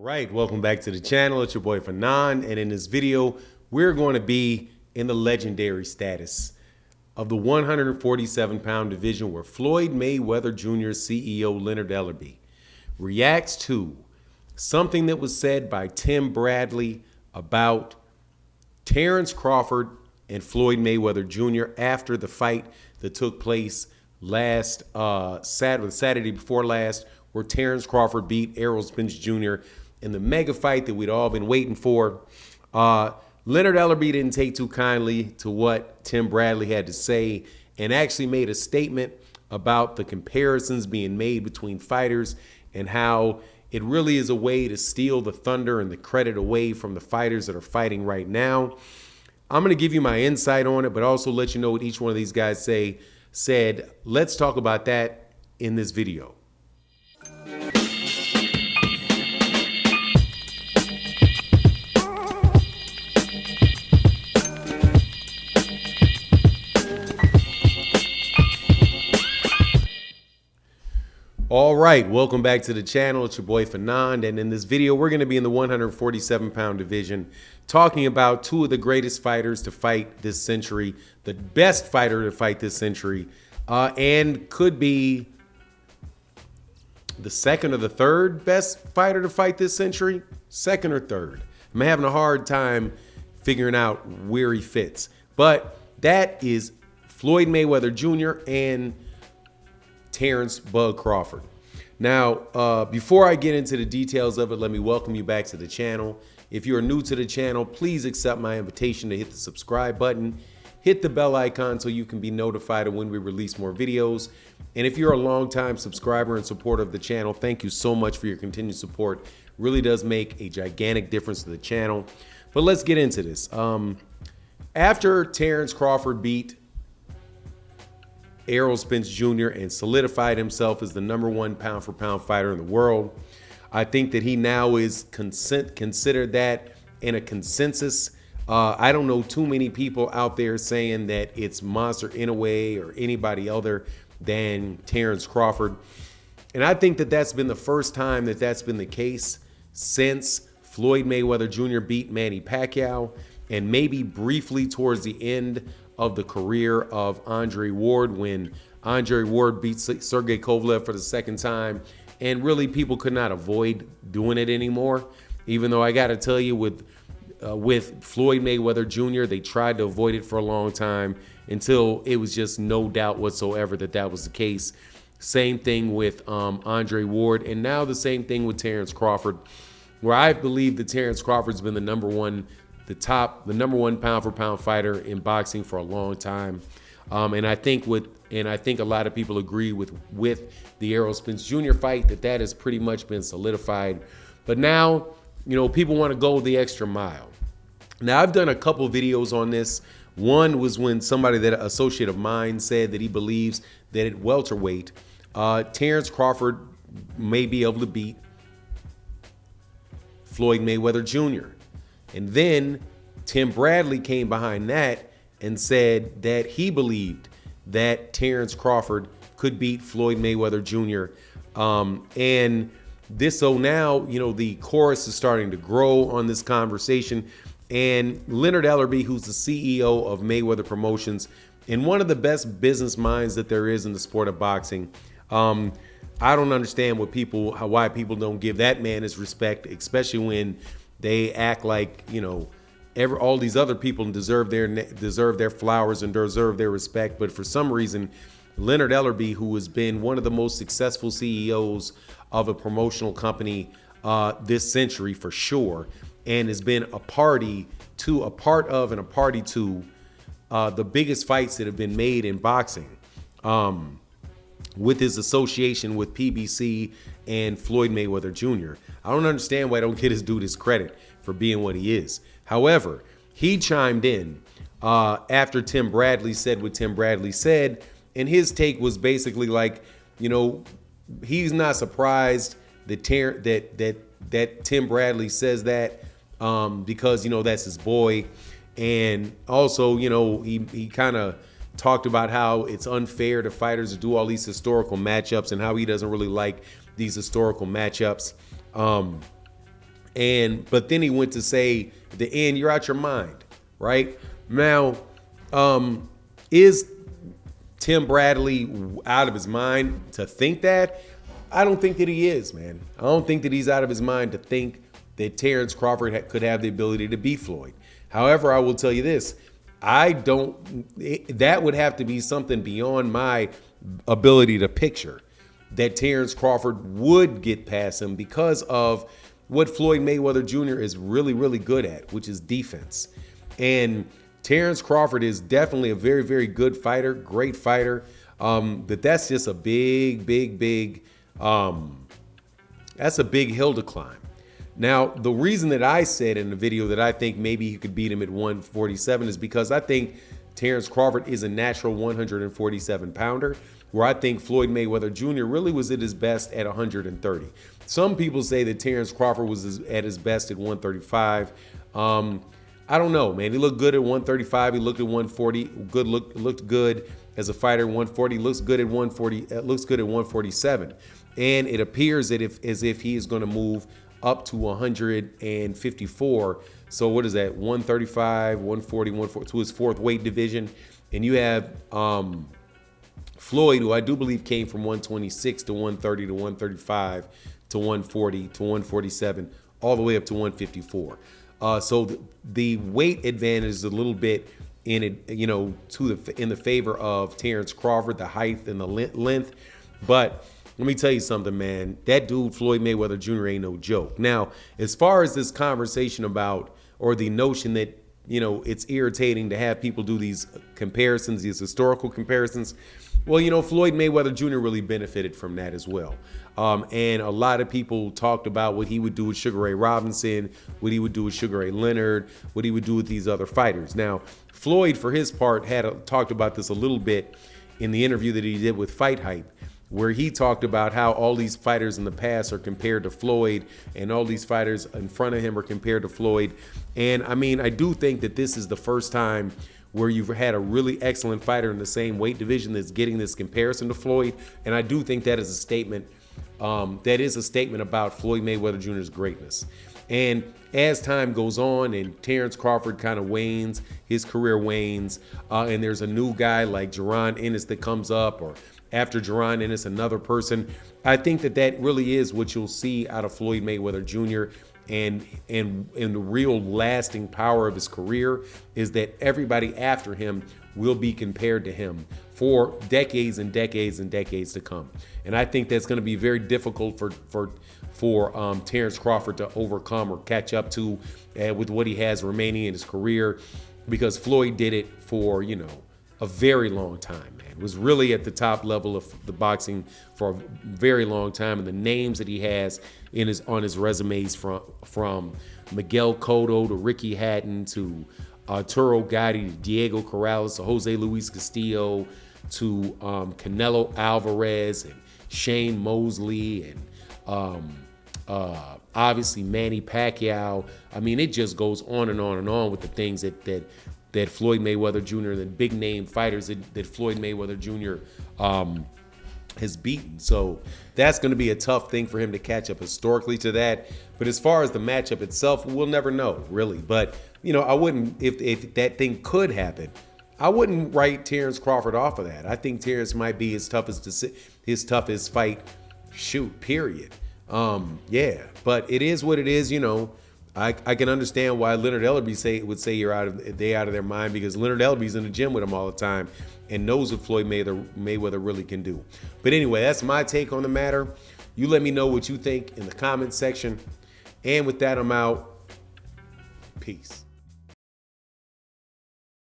right, welcome back to the channel. It's your boy Fanon, and in this video, we're going to be in the legendary status of the 147-pound division where Floyd Mayweather Jr. CEO Leonard Ellerbe reacts to something that was said by Tim Bradley about Terence Crawford and Floyd Mayweather Jr. after the fight that took place last Saturday before last, where Terence Crawford beat Errol Spence Jr. in the mega fight that we'd all been waiting for. Leonard Ellerbe didn't take too kindly to what Tim Bradley had to say and actually made a statement about the comparisons being made between fighters and how it really is a way to steal the thunder and the credit away from the fighters that are fighting right now. I'm going to give you my insight on it, but also let you know what each one of these guys said. Let's talk about that in this video. All right, welcome back to the channel. It's your boy Fanon, and in this video, we're going to be in the 147-pound division talking about two of the greatest fighters to fight this century, the best fighter to fight this century, and could be the second or the third best fighter to fight this century, second or third. I'm having a hard time figuring out where he fits, but that is Floyd Mayweather Jr. and Terence "Bug" Crawford. Now, before I get into the details of it, let me welcome you back to the channel. If you are new to the channel, please accept my invitation to hit the subscribe button, hit the bell icon so you can be notified of when we release more videos. And if you're a longtime subscriber and supporter of the channel, thank you so much for your continued support. It really does make a gigantic difference to the channel. But let's get into this. After Terence Crawford beat Errol Spence Jr. and solidified himself as the #1 pound-for-pound fighter in the world, I think that he now is considered that in a consensus. I don't know too many people out there saying that it's Monster Inoue or anybody other than Terence Crawford. And I think that that's been the first time that that's been the case since Floyd Mayweather Jr. beat Manny Pacquiao, and maybe briefly towards the end of the career of Andre Ward, when Andre Ward beat Sergey Kovalev for the second time, and really people could not avoid doing it anymore. Even though I got to tell you, with Floyd Mayweather Jr., they tried to avoid it for a long time until it was just no doubt whatsoever that that was the case. Same thing with Andre Ward, and now the same thing with Terence Crawford, where I believe that Terence Crawford's been the number one pound-for-pound fighter in boxing for a long time, and I think a lot of people agree with the Errol Spence Jr. fight that has pretty much been solidified. But now, you know, people want to go the extra mile. Now, I've done a couple videos on this. One was when somebody, that an associate of mine, said that he believes that at welterweight, Terence Crawford may be able to beat Floyd Mayweather Jr. And then Tim Bradley came behind that and said that he believed that Terence Crawford could beat Floyd Mayweather Jr. So now, you know, the chorus is starting to grow on this conversation. And Leonard Ellerbe, who's the CEO of Mayweather Promotions and one of the best business minds that there is in the sport of boxing, I don't understand why people don't give that man his respect, especially when they act like, you know, all these other people deserve their flowers and deserve their respect. But for some reason, Leonard Ellerbe, who has been one of the most successful CEOs of a promotional company this century for sure, and has been a part of the biggest fights that have been made in boxing, with his association with PBC and Floyd Mayweather Jr. I don't understand why I don't get his dude his credit for being what he is. However, he chimed in after Tim Bradley said what Tim Bradley said, and his take was basically like, you know, he's not surprised that Tim Bradley says that because, you know, that's his boy. And also, you know, he kind of talked about how it's unfair to fighters to do all these historical matchups and how he doesn't really like these historical matchups. But then he went to say at the end, you're out your mind, right? Now, is Tim Bradley out of his mind to think that? I don't think that he is, man. I don't think that he's out of his mind to think that Terence Crawford could have the ability to beat Floyd. However, I will tell you this. That would have to be something beyond my ability to picture, that Terence Crawford would get past him because of what Floyd Mayweather Jr. is really, really good at, which is defense. And Terence Crawford is definitely a very, very good fighter, great fighter. But that's just a big, that's a big hill to climb. Now, the reason that I said in the video that I think maybe he could beat him at 147 is because I think Terence Crawford is a natural 147 pounder, where I think Floyd Mayweather Jr. really was at his best at 130. Some people say that Terence Crawford was at his best at 135. I don't know, man. He looked good at 135. He looked at 140. Looked good as a fighter at 140. Looks good at 140. Looks good at 147. And it appears that as if he is going to move up to 154. So what is that? 135, 140, 140 to his fourth weight division. And you have Floyd, who I do believe came from 126 to 130 to 135 to 140 to 147, all the way up to 154. So the weight advantage is a little bit in it, in the favor of Terence Crawford, the height and the length. But let me tell you something, man. That dude, Floyd Mayweather Jr., ain't no joke. Now, as far as this conversation about, or the notion that, it's irritating to have people do these comparisons, these historical comparisons, well, Floyd Mayweather Jr. really benefited from that as well. And a lot of people talked about what he would do with Sugar Ray Robinson, what he would do with Sugar Ray Leonard, what he would do with these other fighters. Now, Floyd, for his part, talked about this a little bit in the interview that he did with Fight Hype, where he talked about how all these fighters in the past are compared to Floyd, and all these fighters in front of him are compared to Floyd. And I mean, I do think that this is the first time where you've had a really excellent fighter in the same weight division that's getting this comparison to Floyd. And I do think that is a statement, about Floyd Mayweather Jr.'s greatness. And as time goes on and Terence Crawford kind of wanes, his career wanes, and there's a new guy like Jaron Ennis that comes up, or after Jaron Ennis, another person, I think that really is what you'll see out of Floyd Mayweather Jr. And the real lasting power of his career is that everybody after him will be compared to him for decades and decades and decades to come. And I think that's going to be very difficult for Terence Crawford to overcome or catch up to with what he has remaining in his career, because Floyd did it for, a very long time, man. Was really at the top level of the boxing for a very long time, and the names that he has on his resumes from Miguel Cotto to Ricky Hatton to Arturo Gatti to Diego Corrales to Jose Luis Castillo to Canelo Alvarez and Shane Mosley and obviously Manny Pacquiao. I mean, it just goes on and on and on with the things that Floyd Mayweather Jr., the big name fighters that Floyd Mayweather Jr. Has beaten. So that's going to be a tough thing for him to catch up historically to that. But as far as the matchup itself, we'll never know, really. But, I wouldn't, if that thing could happen, I wouldn't write Terence Crawford off of that. I think Terence might be his toughest fight, period. Yeah, but it is what it is, I can understand why Leonard ELLERBE would say they out of their mind, because Leonard ELLERBE's in the gym with him all the time and knows what Floyd Mayweather really can do. But anyway, that's my take on the matter. You let me know what you think in the comments section. And with that, I'm out. Peace.